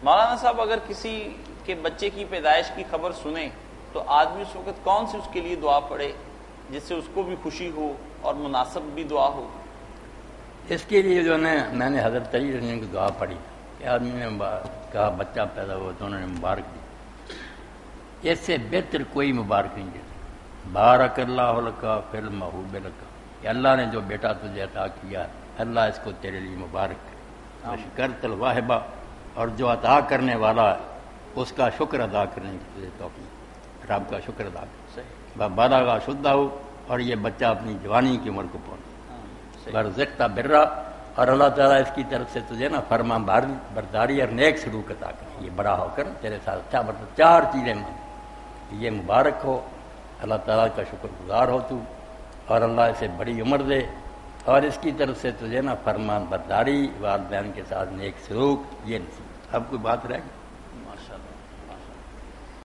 مولانا صاحب اگر کسی کے بچے کی پیدائش کی خبر سنے تو آدمی اس وقت کون سی اس کے لیے دعا پڑھے جس سے اس کو بھی خوشی ہو اور مناسب بھی دعا ہو؟ اس کے لیے جو ہے میں نے حضرت علی رضی اللہ عنہ کی دعا پڑھی کہ آدمی نے کہا بچہ پیدا ہوا تو انہوں نے مبارک دی، اس سے بہتر کوئی مبارک نہیں دیتا۔ بارک اللہ لکا فی الموہوب لکا، کہ اللہ نے جو بیٹا تجھے عطا کیا اللہ اس کو تیرے لیے مبارک کرے۔ وشکرت الواہبہ، اور جو عطا کرنے والا ہے اس کا شکر ادا کرنے کی تجھے توفیق، رب کا شکر ادا کر۔ بالغ شدہ ہو، اور یہ بچہ اپنی جوانی کی عمر کو پہنچے۔ برزقتا برا، اور اللہ تعالیٰ اس کی طرف سے تجھے نا فرما برداری اور نیک سلوک عطا کرے، یہ بڑا ہو کر تیرے ساتھ اچھا برتاؤ۔ چار چیزیں مانگ، یہ مبارک ہو، اللہ تعالیٰ کا شکر گزار ہو تو، اور اللہ اسے بڑی عمر دے، اور اس کی طرف سے تجھے نا فرمان برداری، والدین کے ساتھ نیک سلوک، یہ نصیب۔ اب کوئی بات رہ گئی؟ ماشاء اللہ۔